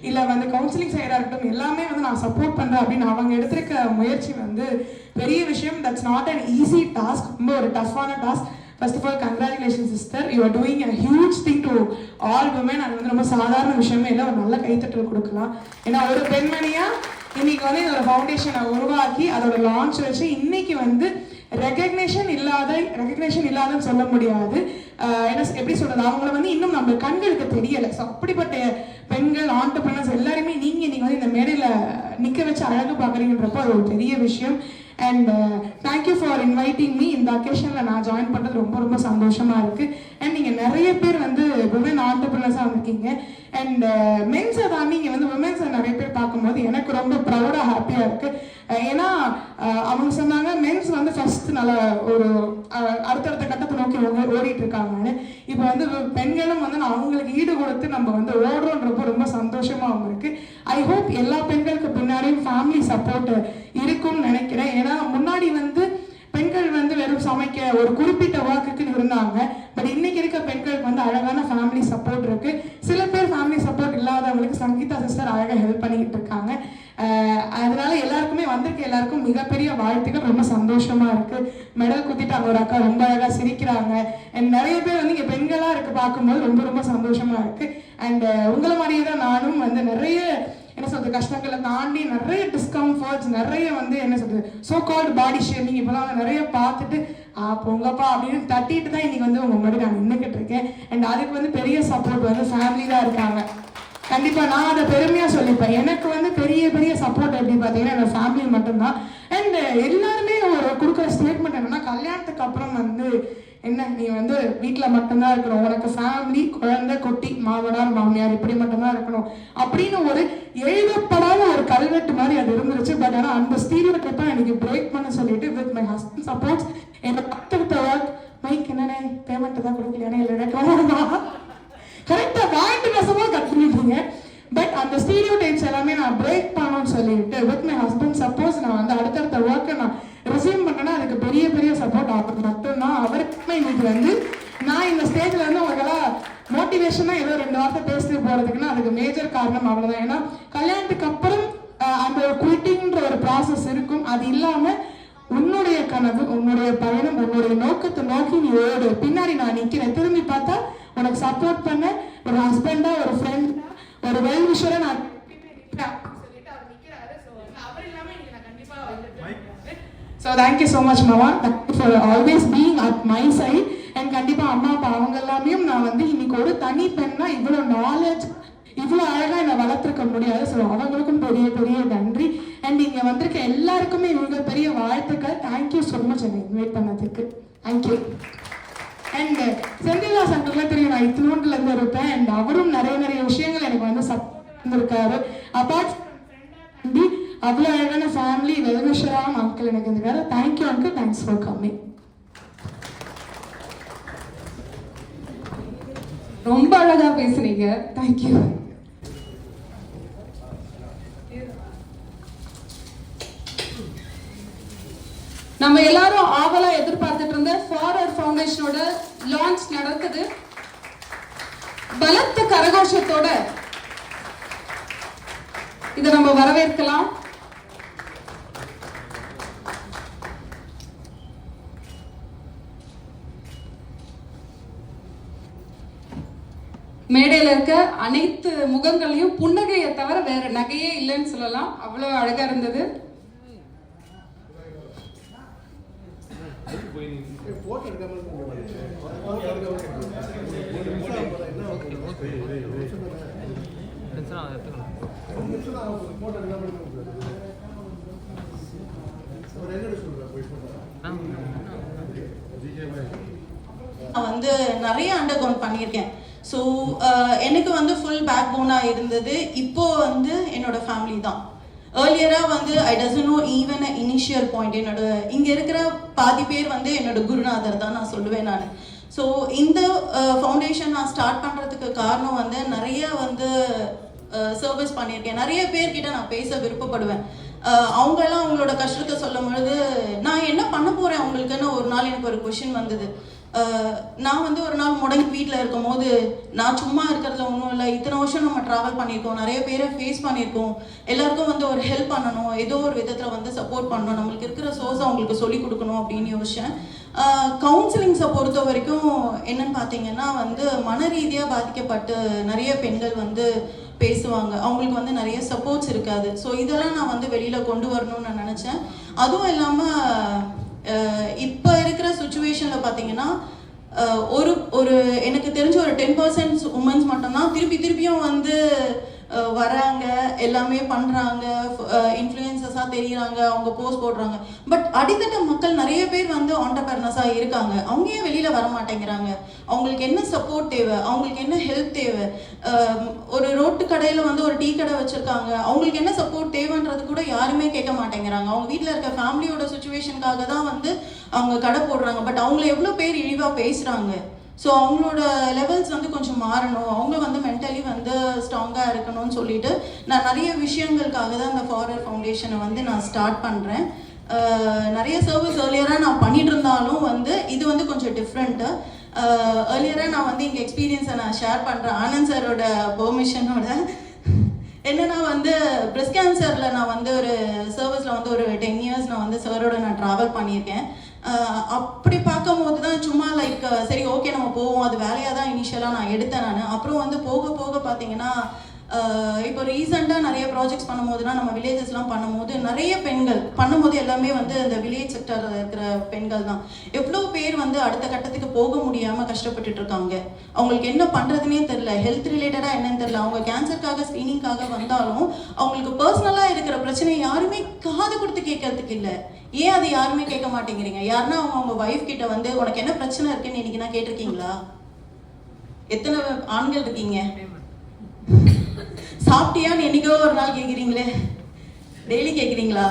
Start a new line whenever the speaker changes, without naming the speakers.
இல்லை வந்து கவுன்சிலிங் செய்கிறா இருக்கட்டும் எல்லாமே வந்து நான் சப்போர்ட் பண்ணுறேன் அப்படின்னு அவங்க எடுத்திருக்க முயற்சி வந்து பெரிய விஷயம். That's not an easy task, ரொம்ப ஒரு டஃப்பான task. First of all congratulation sister, you are doing a huge thing to all women. அது வந்து ரொம்ப சாதாரண விஷயமே இல்லை, ஒரு நல்ல கைத்தட்டல் கொடுக்கலாம். ஏன்னா ஒரு பெண்மணியாக இன்னைக்கு வந்து இதோட ஃபவுண்டேஷனை உருவாக்கி அதோட லான்ச் வச்சு இன்னைக்கு வந்து ரெகக்னேஷன் இல்லாதன்னு சொல்ல முடியாது. என்ன எப்படி சொல்றது, அவங்கள வந்து இன்னும் நம்ம கண்களுக்கு தெரியலை. ஸோ அப்படிப்பட்ட பெண்கள் ஆண்டர்பிரினர்ஸ் எல்லாருமே நீங்க இன்னைக்கு வந்து இந்த மேடையில நிக்க வச்சு அழகு பார்க்குறீங்கன்றப்போ அது ஒரு பெரிய விஷயம். And thank you for inviting me. இந்த அக்கேஷனில் நான் ஜாயின் பண்ணுறது ரொம்ப ரொம்ப சந்தோஷமாக இருக்குது. அண்ட் நீங்கள் நிறைய பேர் வந்து விமன் ஆண்டர்பிரினர்ஸாக வந்திருக்கீங்க. அண்ட் மென்ஸை தாண்டி இங்கே வந்து விமென்ஸை நிறைய பேர் பார்க்கும்போது எனக்கு ரொம்ப ப்ரௌடாக ஹாப்பியாக இருக்குது. ஏன்னா அவங்க சொன்னாங்க மென்ஸ் வந்து ஃபர்ஸ்ட் நல்ல ஒரு அடுத்தடுத்த கட்டத்தை நோக்கி ஓடிட்டு இருக்காங்கன்னு. இப்போ வந்து பெண்களும் வந்து அவங்களுக்கு ஈடு கொடுத்து நம்ம வந்து ஓடுறோன்றப்போ ரொம்ப சந்தோஷமாகவும் இருக்குது. ஐ ஹோப் எல்லா பெண்களுக்கு பின்னாடியும் ஃபேமிலி சப்போர்ட் இருக்கும்னு நினைக்கிறேன். ஏன்னா முன்னாடி வந்து பெண்கள் வந்து வெறும் சமைக்க ஒரு குறிப்பிட்ட ஒர்க்குன்னு இருந்தாங்க. பட் இன்னைக்கு இருக்க பெண்களுக்கு வந்து அழகான ஃபேமிலி சப்போர்ட் இருக்கு. சில பேர் ஃபேமிலி சப்போர்ட் இல்லாதவங்களுக்கு சங்கீதா சிஸ்டர் அழகாக ஹெல்ப் பண்ணிக்கிட்டு இருக்காங்க. அதனால எல்லாருக்குமே வந்திருக்க எல்லாருக்கும் மிகப்பெரிய வாழ்த்துக்கள். ரொம்ப சந்தோஷமா இருக்கு. மெடல் குத்திட்டாங்க ஒரு அக்கா, ரொம்ப அழகா சிரிக்கிறாங்க. அண்ட் நிறைய பேர் வந்து இங்க பெண்களா இருக்கு பார்க்கும்போது ரொம்ப ரொம்ப சந்தோஷமா இருக்கு. அண்ட் உங்களை மாதிரியே தான் நானும் வந்து நிறைய என்ன சொல்றது கஷ்டங்களை தாண்டி நிறைய டிஸ்கம்ஃபர்ட்ஸ், நிறைய வந்து என்ன சொல்றது சோ கால்டு பாடி ஷேமிங் இப்பெல்லாம் நிறைய பார்த்துட்டு பொங்கப்பா அப்படின்னு தட்டிட்டு தான் இன்னைக்கு வந்து உங்க முன்னாடி நான் நின்றுக்கிட்டு இருக்கேன். அண்ட் அதுக்கு வந்து பெரிய சப்போர்ட் வந்து ஃபேமிலி தான் இருக்காங்க. கண்டிப்பா நான் அதை பெருமையா சொல்லிப்பேன். எனக்கு வந்து பெரிய பெரிய சப்போர்ட் எப்படி பார்த்தீங்கன்னா என்னோட ஃபேமிலி மட்டும்தான். அண்ட் எல்லாருமே ஒரு கொடுக்குற ஸ்டேட்மெண்ட் என்னன்னா, கல்யாணத்துக்கு அப்புறம் வந்து என்ன நீ வந்து வீட்டில் மட்டும்தான் இருக்கணும், உனக்கு ஃபேமிலி குழந்தை குட்டி மாமனார் மாமியார் இப்படி மட்டும்தான் இருக்கணும் அப்படின்னு ஒரு எழுதப்படாத ஒரு கல்வெட்டு மாதிரி அது இருந்துருச்சு. பட் ஆனால் அந்த ஸ்டீரியோடைப்பை எனக்கு பிரேக் பண்ண சொல்லிட்டு வித் மை ஹஸ்பண்ட் சப்போர்ட்ஸ் என்னை பக்கத்து ஒர்க் மைக் என்னென்ன பேமெண்ட் தான் கொடுக்கலையானே இல்லை கரெக்டாக வாங்கிட்டு பேசமா கற்றுக்கிட்டீங்க. பட் அந்த ஸ்டீரியோ டைப்ஸ் எல்லாமே நான் பிரேக் பண்ணணும்னு சொல்லிட்டு வித் மை ஹஸ்பண்ட் சப்போஸ் நான் வந்து அடுத்தடுத்த ஒர்க்கை நான் ரிசீவ் பண்ணேன்னா அதுக்கு பெரிய பெரிய சப்போர்ட் ஆகுது மட்டும்தான். அவருக்குமே இன்னைக்கு வந்து நான் இந்த ஸ்டேஜில் வந்து உங்களுக்கெல்லாம் மோட்டிவேஷனாக ஏதோ 2 வார்த்தை பேசிட்டு போகிறதுக்குன்னா அதுக்கு மேஜர் காரணம் அவ்வளோதான். ஏன்னா கல்யாணத்துக்கு அப்புறம் அந்த குவிட்டிங்கிற ஒரு ப்ராசஸ் இருக்கும். அது இல்லாமல் உன்னுடைய கனவு, உன்னுடைய பயணம், உன்னுடைய நோக்கத்தை நோக்கி நீ ஓடு. பின்னாடி நான் நிற்கிறேன், திரும்பி பார்த்தா உனக்கு சப்போர்ட் பண்ண ஒரு ஹஸ்பண்டா, ஒரு ஃப்ரெண்டா, ஒரு வெல் விஷரா நான் So thank you so much Mama, thank you for always being at my side. And கண்டிப்பா அம்மா அப்பா அவங்க எல்லாமே நான் வந்து இன்னைக்கு ஒரு தனி பெண்ணா இவ்வளோ நாலேஜ் இவ்வளோ அழகா என்னை வளர்த்துருக்க முடியாது. ஸோ அவங்களுக்கும் பெரிய பெரிய நன்றி. அண்ட் இங்கே வந்திருக்க எல்லாருக்குமே மிக பெரிய வாழ்த்துக்கள். தேங்க்யூ ஸோ மச் என்னை இன்வைட் பண்ணதுக்கு. தேங்க்யூ. அண்ட் செந்தில்தா சங்கர்லாம் தெரியும், நான் இத்தினோண்டுல இருந்து இருப்பேன். அண்ட் அவரும் நிறைய விஷயங்கள் எனக்கு வந்து சப்போர்ட் இருந்திருக்காரு. அப்பார்ட் ஃப்ரம் அவ்வளோ அழகான ஃபேமிலி வெல்விஷரான அங்கிள் எனக்கு இருந்திருக்காரு. Thank you uncle, thanks for coming.
ரொம்ப அழகா பேசுனீங்க, தேங்க்யூ. நம்ம எல்லாரும் ஆவலா எதிர்பார்த்துட்டு இருந்த ஃபார்வர்ட் ஃபவுண்டேஷனோட லான்ச் நடக்குது. பலத்த கரகோஷத்தோட இதை நம்ம வரவேற்கலாம். மேடையில் இருக்க அனைத்து முகங்களையும் புன்னகையை தவிர வேற நகையே இல்லைன்னு சொல்லலாம். அவ்வளவு அழகா இருந்தது.
நான் வந்து நிறைய அண்டர்கவுண்ட் பண்ணியிருக்கேன். ஸோ எனக்கு வந்து ஃபுல் பேக் போனாக இருந்தது இப்போ வந்து என்னோட ஃபேமிலி தான். ஏர்லியராக வந்து I doesn't know even a initial point. என்னோட இங்கே இருக்கிற பாதி பேர் வந்து என்னோட குருநாதர் தான் நான் சொல்லுவேன் நான். ஸோ இந்த ஃபவுண்டேஷன் நான் ஸ்டார்ட் பண்ணுறதுக்கு காரணம் வந்து நிறைய வந்து சர்வீஸ் பண்ணியிருக்கேன். நிறைய பேர்கிட்ட நான் பேச விருப்பப்படுவேன். அவங்கெல்லாம் அவங்களோட கஷ்டத்தை சொல்லும் பொழுது நான் என்ன பண்ண போகிறேன் அவங்களுக்குன்னு ஒரு நாள் எனக்கு ஒரு கொஷின் வந்தது. நான் வந்து ஒரு நாள் முடங்கி வீட்டில் இருக்கும் போது நான் சும்மா இருக்கிறதுல ஒன்றும் இல்லை, இத்தனை வருஷம் நம்ம ட்ராவல் பண்ணியிருக்கோம், நிறைய பேரை ஃபேஸ் பண்ணியிருக்கோம், எல்லாருக்கும் வந்து ஒரு ஹெல்ப் பண்ணணும், ஏதோ ஒரு விதத்தில் வந்து சப்போர்ட் பண்ணணும், நம்மளுக்கு இருக்கிற சோர்ஸை அவங்களுக்கு சொல்லிக் கொடுக்கணும் அப்படின்னு யோசிச்சேன். கவுன்சிலிங்ஸை பொறுத்த வரைக்கும் என்னன்னு பார்த்தீங்கன்னா வந்து மன ரீதியாக பாதிக்கப்பட்டு நிறைய பெண்கள் வந்து பேசுவாங்க, அவங்களுக்கு வந்து நிறைய சப்போர்ட்ஸ் இருக்காது. ஸோ இதெல்லாம் நான் வந்து வெளியில் கொண்டு வரணும்னு நான் நினச்சேன். அதுவும் இல்லாமல் இப்போ இருக்கிற சுச்சுவேஷனில் பார்த்தீங்கன்னா ஒரு ஒரு எனக்கு தெரிஞ்ச ஒரு 10% உமன்ஸ் மட்டும்தான் திருப்பியும் வந்து வராங்க, எல்லாமே பண்ணுறாங்க, இன்ஃப்ளூயன்சஸாக தெரியுறாங்க, அவங்க போஸ்ட் போடுறாங்க. பட் அடித்தட்ட மக்கள் நிறைய பேர் வந்து ஆண்டர்பிரனர்ஸாக இருக்காங்க, அவங்க ஏன் வெளியில் வர மாட்டேங்கிறாங்க? அவங்களுக்கு என்ன சப்போர்ட் தேவை, அவங்களுக்கு என்ன ஹெல்ப் தேவை? ஒரு ரோட்டு கடையில் வந்து ஒரு டீ கடை வச்சுருக்காங்க, அவங்களுக்கு என்ன சப்போர்ட் தேவைன்றது கூட யாருமே கேட்க மாட்டேங்கிறாங்க. அவங்க வீட்டில் இருக்க ஃபேமிலியோட சுச்சுவேஷனுக்காக தான் வந்து அவங்க கடை போடுறாங்க. பட் அவங்கள எவ்வளோ பேர் இழிவாக பேசுகிறாங்க. ஸோ அவங்களோட லெவல்ஸ் வந்து கொஞ்சம் மாறணும், அவங்க வந்து மென்டலி வந்து ஸ்ட்ராங்காக இருக்கணும்னு சொல்லிட்டு நான் நிறைய விஷயங்களுக்காக தான் இந்த ஃபார்வர் ஃபவுண்டேஷனை வந்து நான் ஸ்டார்ட் பண்ணுறேன். நிறைய சர்வீஸ் ஏர்லியராக நான் பண்ணிட்டு இருந்தாலும் வந்து இது வந்து கொஞ்சம் டிஃப்ரெண்ட்டு. ஏர்லியராக நான் வந்து இங்கே எக்ஸ்பீரியன்ஸை நான் ஷேர் பண்ணுறேன் ஆனந்த் சாரோட பெர்மிஷனோட. என்னன்னா வந்து பிரெஸ்ட் கேன்சரில் நான் வந்து ஒரு சர்வீஸில் வந்து ஒரு 10 years நான் வந்து சாரோட நான் ட்ராவல் பண்ணியிருக்கேன். அப்படி பார்க்கும்போது தான் சும்மா லைக் சரி ஓகே நம்ம போவோம், அது வேலையாக தான் இனிஷியலாக நான் எடுத்தேன் நான். அப்புறம் வந்து போக போக பார்த்தீங்கன்னா இப்போ ரீசெண்டாக நிறைய ப்ராஜெக்ட்ஸ் பண்ணும்போதுனா நம்ம வில்லேஜஸ்லாம் பண்ணும்போது நிறைய பெண்கள் பண்ணும்போது எல்லாமே வந்து இந்த வில்லேஜ் செக்டரில் இருக்கிற பெண்கள் தான். எவ்வளோ பேர் வந்து அடுத்த கட்டத்துக்கு போக முடியாமல் கஷ்டப்பட்டுட்டு இருக்காங்க, அவங்களுக்கு என்ன பண்ணுறதுனே தெரில, ஹெல்த் ரிலேட்டடாக என்னன்னு தெரில. அவங்க கேன்சருக்காக ஸ்க்ரீனிங்காக வந்தாலும் அவங்களுக்கு பர்சனலாக இருக்கிற பிரச்சனை யாருமே காது கொடுத்து கேட்கறதுக்கு இல்லை. ஏன் அது யாருமே கேட்க மாட்டேங்கிறீங்க? யாருன்னா அவங்க ஒய்ஃப் கிட்ட வந்து உனக்கு என்ன பிரச்சனை இருக்குன்னு இன்னைக்கு நான் கேட்டிருக்கீங்களா? எத்தனை ஆண்கள் இருக்கீங்க? சாப்பிட்டியான்னு என்னைக்கோ ஒரு நாள் கேட்குறீங்களே, டெய்லி கேட்குறீங்களா?